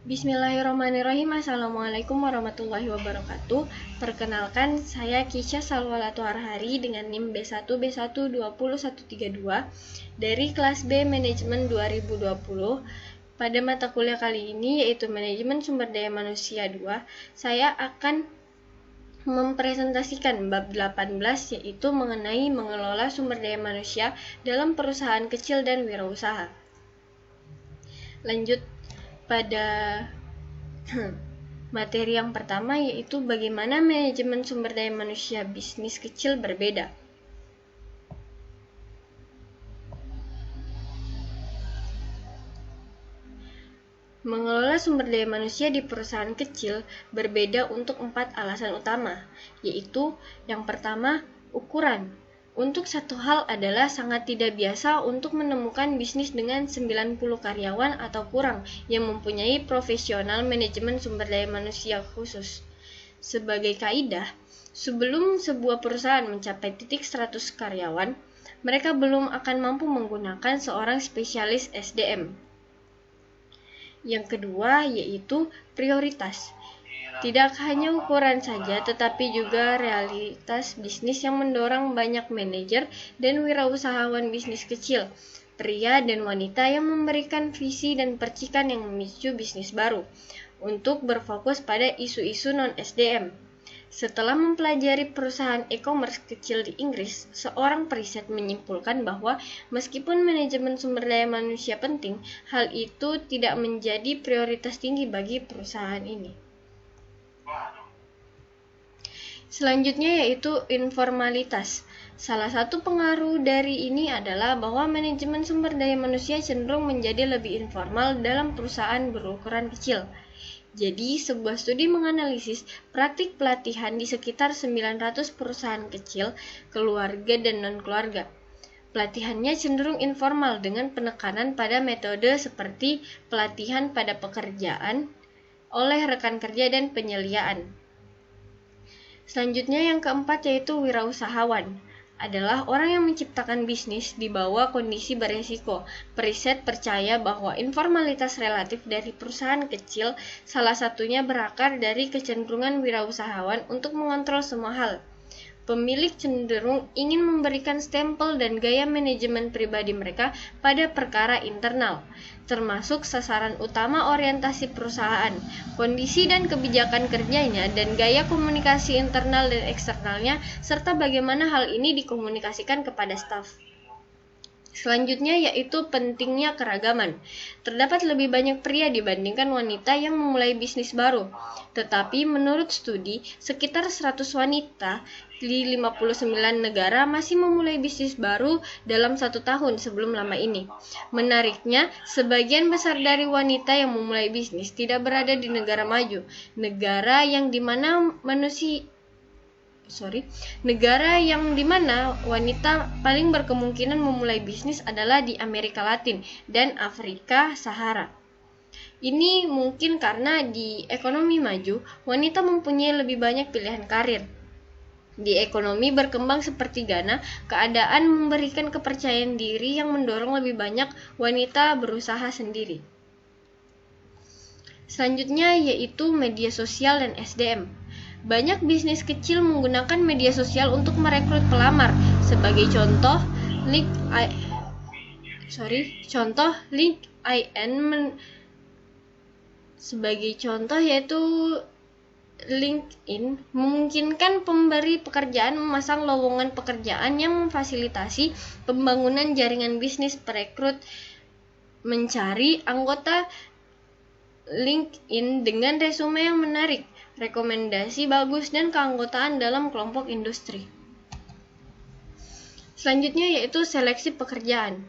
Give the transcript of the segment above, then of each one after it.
Bismillahirrahmanirrahim. Assalamualaikum warahmatullahi wabarakatuh. Perkenalkan, saya Kisha Salwalatu Harhari dengan NIM B1B1201132 dari kelas B Manajemen 2020. Pada mata kuliah kali ini yaitu Manajemen Sumber Daya Manusia 2, saya akan mempresentasikan bab 18 yaitu mengenai mengelola sumber daya manusia dalam perusahaan kecil dan wirausaha. Lanjut pada materi yang pertama yaitu bagaimana manajemen sumber daya manusia bisnis kecil berbeda. Mengelola sumber daya manusia di perusahaan kecil berbeda untuk 4 alasan utama, yaitu yang pertama, ukuran. Untuk satu hal adalah sangat tidak biasa untuk menemukan bisnis dengan 90 karyawan atau kurang yang mempunyai profesional manajemen sumber daya manusia khusus. Sebagai kaidah, sebelum sebuah perusahaan mencapai titik 100 karyawan, mereka belum akan mampu menggunakan seorang spesialis SDM. Yang kedua yaitu prioritas. Tidak hanya ukuran saja, tetapi juga realitas bisnis yang mendorong banyak manajer dan wirausahawan bisnis kecil, pria dan wanita yang memberikan visi dan percikan yang memicu bisnis baru, untuk berfokus pada isu-isu non-SDM. Setelah mempelajari perusahaan e-commerce kecil di Inggris, seorang periset menyimpulkan bahwa meskipun manajemen sumber daya manusia penting, hal itu tidak menjadi prioritas tinggi bagi perusahaan ini. Selanjutnya yaitu informalitas. Salah satu pengaruh dari ini adalah bahwa manajemen sumber daya manusia cenderung menjadi lebih informal dalam perusahaan berukuran kecil. Jadi, sebuah studi menganalisis praktik pelatihan di sekitar 900 perusahaan kecil, keluarga dan non-keluarga. Pelatihannya cenderung informal dengan penekanan pada metode seperti pelatihan pada pekerjaan oleh rekan kerja dan penyeliaan. Selanjutnya yang keempat yaitu wirausahawan. Adalah orang yang menciptakan bisnis di bawah kondisi beresiko. Periset percaya bahwa informalitas relatif dari perusahaan kecil salah satunya berakar dari kecenderungan wirausahawan untuk mengontrol semua hal. Pemilik cenderung ingin memberikan stempel dan gaya manajemen pribadi mereka pada perkara internal, termasuk sasaran utama orientasi perusahaan, kondisi dan kebijakan kerjanya, dan gaya komunikasi internal dan eksternalnya, serta bagaimana hal ini dikomunikasikan kepada staf. Selanjutnya yaitu pentingnya keragaman. Terdapat lebih banyak pria dibandingkan wanita yang memulai bisnis baru. Tetapi menurut studi, sekitar 100 wanita di 59 negara masih memulai bisnis baru dalam 1 tahun sebelum lama ini. Menariknya, sebagian besar dari wanita yang memulai bisnis tidak berada di negara maju, negara yang dimana wanita paling berkemungkinan memulai bisnis adalah di Amerika Latin dan Afrika Sahara. Ini mungkin karena di ekonomi maju, wanita mempunyai lebih banyak pilihan karir. Di ekonomi berkembang seperti Ghana, keadaan memberikan kepercayaan diri yang mendorong lebih banyak wanita berusaha sendiri. Selanjutnya yaitu media sosial dan SDM. Banyak bisnis kecil menggunakan media sosial untuk merekrut pelamar. Sebagai contoh, LinkedIn memungkinkan pemberi pekerjaan memasang lowongan pekerjaan yang memfasilitasi pembangunan jaringan bisnis perekrut mencari anggota LinkedIn dengan resume yang menarik, rekomendasi bagus, dan keanggotaan dalam kelompok industri. Selanjutnya yaitu seleksi pekerjaan.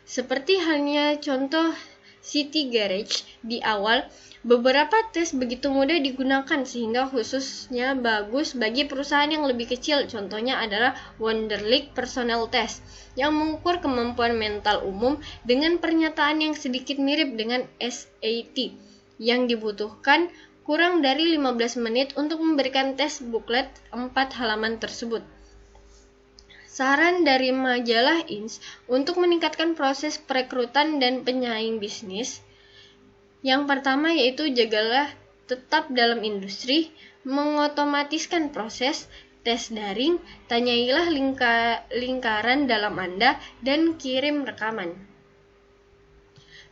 Seperti halnya contoh City Garage di awal, beberapa tes begitu mudah digunakan sehingga khususnya bagus bagi perusahaan yang lebih kecil. Contohnya adalah Wonderlic Personnel Test yang mengukur kemampuan mental umum dengan pernyataan yang sedikit mirip dengan SAT yang dibutuhkan kurang dari 15 menit untuk memberikan tes buklet 4 halaman tersebut. Saran dari majalah Inc. untuk meningkatkan proses perekrutan dan penyaing bisnis Yang pertama yaitu jagalah tetap dalam industri, mengotomatiskan proses, tes daring, tanyailah lingkaran dalam Anda, dan kirim rekaman.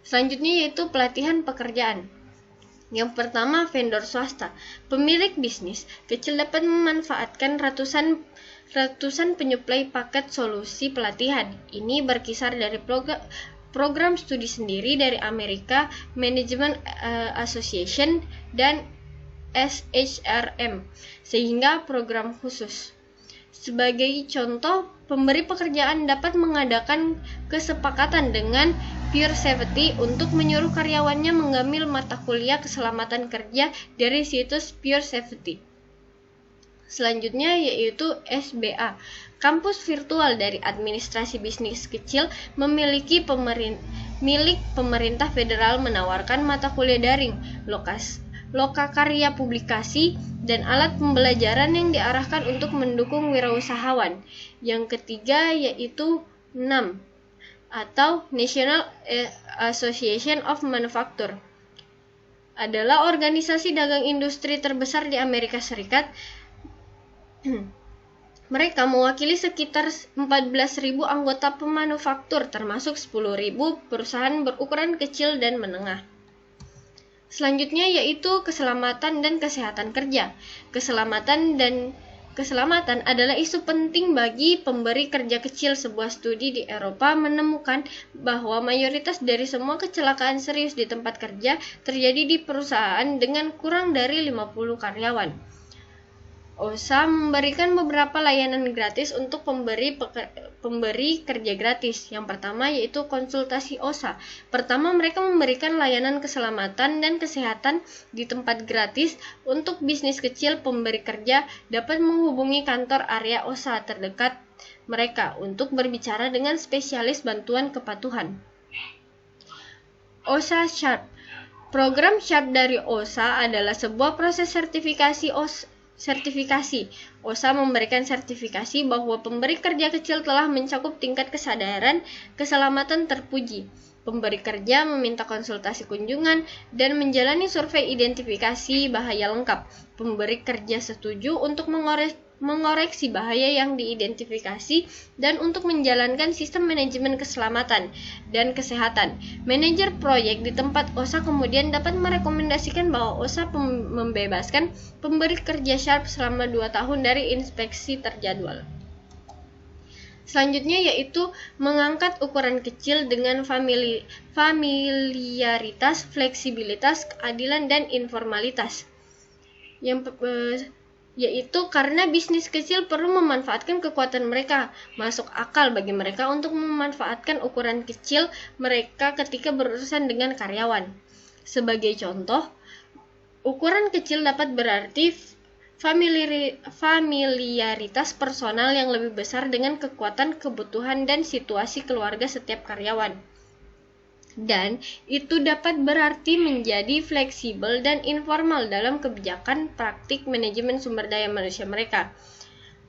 Selanjutnya yaitu pelatihan pekerjaan. Yang pertama, vendor swasta. Pemilik bisnis kecil dapat memanfaatkan ratusan penyuplai paket solusi pelatihan. Ini berkisar dari program studi sendiri dari Amerika Management Association dan SHRM, sehingga program khusus. Sebagai contoh, pemberi pekerjaan dapat mengadakan kesepakatan dengan Pure Safety untuk menyuruh karyawannya mengambil mata kuliah keselamatan kerja dari situs Pure Safety. Selanjutnya yaitu SBA, kampus virtual dari administrasi bisnis kecil milik pemerintah federal menawarkan mata kuliah daring, lokakarya publikasi, dan alat pembelajaran yang diarahkan untuk mendukung wirausahawan. Yang ketiga yaitu NAM atau National Association of Manufacture, adalah organisasi dagang industri terbesar di Amerika Serikat. Mereka mewakili sekitar 14.000 anggota pemanufaktur, termasuk 10.000 perusahaan berukuran kecil dan menengah. Selanjutnya yaitu keselamatan dan kesehatan kerja. Keselamatan adalah isu penting bagi pemberi kerja kecil. Sebuah studi di Eropa menemukan bahwa mayoritas dari semua kecelakaan serius di tempat kerja terjadi di perusahaan dengan kurang dari 50 karyawan. OSHA memberikan beberapa layanan gratis untuk pemberi kerja gratis. Yang pertama yaitu konsultasi OSHA. Pertama, mereka memberikan layanan keselamatan dan kesehatan di tempat gratis. Untuk bisnis kecil, pemberi kerja dapat menghubungi kantor area OSHA terdekat mereka untuk berbicara dengan spesialis bantuan kepatuhan. OSHA Sharp. Program Sharp dari OSHA adalah sebuah proses sertifikasi. OSHA memberikan sertifikasi bahwa pemberi kerja kecil telah mencakup tingkat kesadaran keselamatan terpuji. Pemberi kerja meminta konsultasi kunjungan dan menjalani survei identifikasi bahaya lengkap. Pemberi kerja setuju untuk mengoreksi bahaya yang diidentifikasi dan untuk menjalankan sistem manajemen keselamatan dan kesehatan. Manajer proyek di tempat OSHA kemudian dapat merekomendasikan bahwa OSHA membebaskan pemberi kerja Sharp selama 2 tahun dari inspeksi terjadwal. Selanjutnya yaitu mengangkat ukuran kecil dengan familiaritas, fleksibilitas, keadilan, dan informalitas. Yaitu karena bisnis kecil perlu memanfaatkan kekuatan mereka. Masuk akal bagi mereka untuk memanfaatkan ukuran kecil mereka ketika berurusan dengan karyawan. Sebagai contoh, ukuran kecil dapat berarti familiaritas personal yang lebih besar dengan kekuatan, kebutuhan, dan situasi keluarga setiap karyawan. Dan itu dapat berarti menjadi fleksibel dan informal dalam kebijakan praktik manajemen sumber daya manusia mereka.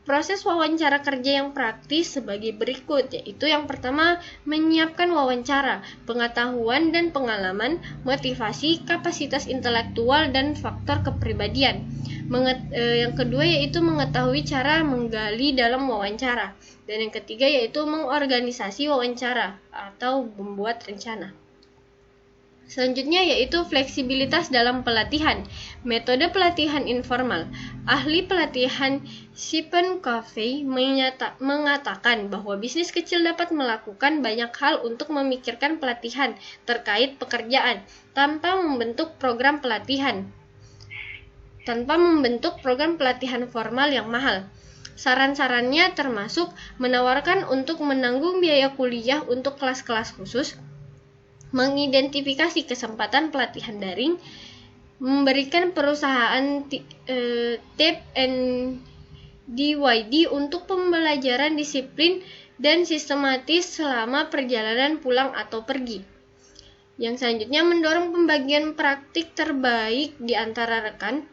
Proses wawancara kerja yang praktis sebagai berikut, yaitu yang pertama, menyiapkan wawancara, pengetahuan dan pengalaman, motivasi, kapasitas intelektual, dan faktor kepribadian. Yang kedua yaitu mengetahui cara menggali dalam wawancara. Dan yang ketiga yaitu mengorganisasi wawancara atau membuat rencana. Selanjutnya yaitu fleksibilitas dalam pelatihan. Metode pelatihan informal. Ahli pelatihan Stephen Covey mengatakan bahwa bisnis kecil dapat melakukan banyak hal untuk memikirkan pelatihan terkait pekerjaan tanpa membentuk program pelatihan formal yang mahal. Saran-sarannya termasuk menawarkan untuk menanggung biaya kuliah untuk kelas-kelas khusus, mengidentifikasi kesempatan pelatihan daring, memberikan perusahaan TAPE and DYD untuk pembelajaran disiplin dan sistematis selama perjalanan pulang atau pergi. Yang selanjutnya mendorong pembagian praktik terbaik di antara rekan.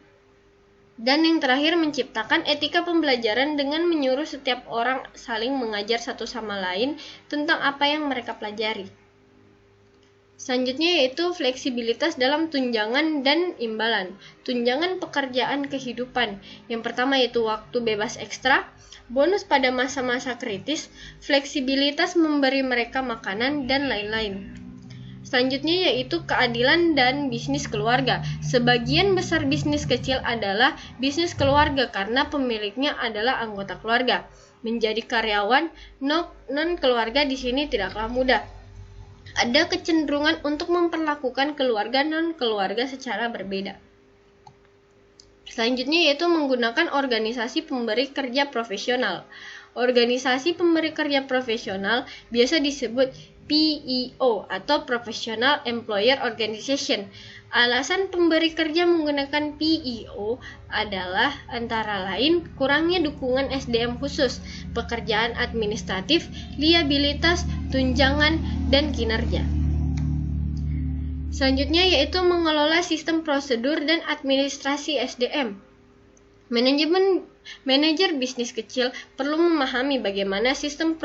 Dan yang terakhir menciptakan etika pembelajaran dengan menyuruh setiap orang saling mengajar satu sama lain tentang apa yang mereka pelajari. Selanjutnya yaitu fleksibilitas dalam tunjangan dan imbalan. Tunjangan pekerjaan kehidupan. Yang pertama yaitu waktu bebas ekstra, bonus pada masa-masa kritis, fleksibilitas memberi mereka makanan, dan lain-lain. Selanjutnya yaitu keadilan dan bisnis keluarga. Sebagian besar bisnis kecil adalah bisnis keluarga karena pemiliknya adalah anggota keluarga. Menjadi karyawan non-keluarga di sini tidaklah mudah. Ada kecenderungan untuk memperlakukan keluarga non-keluarga secara berbeda. Selanjutnya yaitu menggunakan organisasi pemberi kerja profesional. Organisasi pemberi kerja profesional biasa disebut PEO atau Professional Employer Organization. Alasan pemberi kerja menggunakan PEO adalah antara lain kurangnya dukungan SDM khusus, pekerjaan administratif, liabilitas, tunjangan, dan kinerja. Selanjutnya yaitu mengelola sistem prosedur dan administrasi SDM. Manajer bisnis kecil perlu memahami bagaimana sistem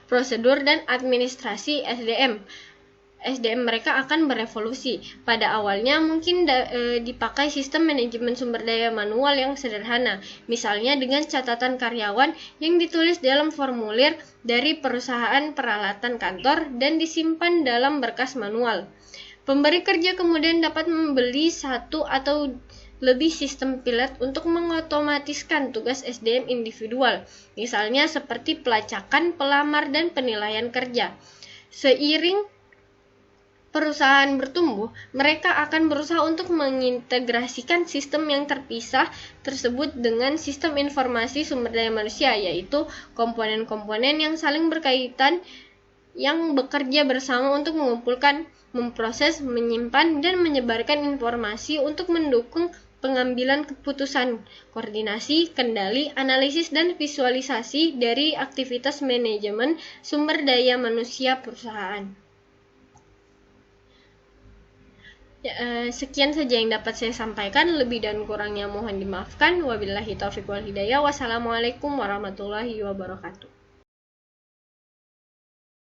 prosedur dan administrasi SDM mereka akan berevolusi. Pada awalnya mungkin dipakai sistem manajemen sumber daya manual yang sederhana, misalnya dengan catatan karyawan yang ditulis dalam formulir dari perusahaan peralatan kantor dan disimpan dalam berkas manual. Pemberi kerja kemudian dapat membeli satu atau lebih sistem pilot untuk mengotomatiskan tugas SDM individual, misalnya seperti pelacakan, pelamar, dan penilaian kerja. Seiring perusahaan bertumbuh, mereka akan berusaha untuk mengintegrasikan sistem yang terpisah tersebut dengan sistem informasi sumber daya manusia, yaitu komponen-komponen yang saling berkaitan yang bekerja bersama untuk mengumpulkan, memproses, menyimpan, dan menyebarkan informasi untuk mendukung pengambilan keputusan, koordinasi, kendali, analisis, dan visualisasi dari aktivitas manajemen sumber daya manusia perusahaan. Sekian saja yang dapat saya sampaikan, lebih dan kurangnya mohon dimaafkan. Wabillahi taufiq wal hidayah. Wassalamualaikum warahmatullahi wabarakatuh.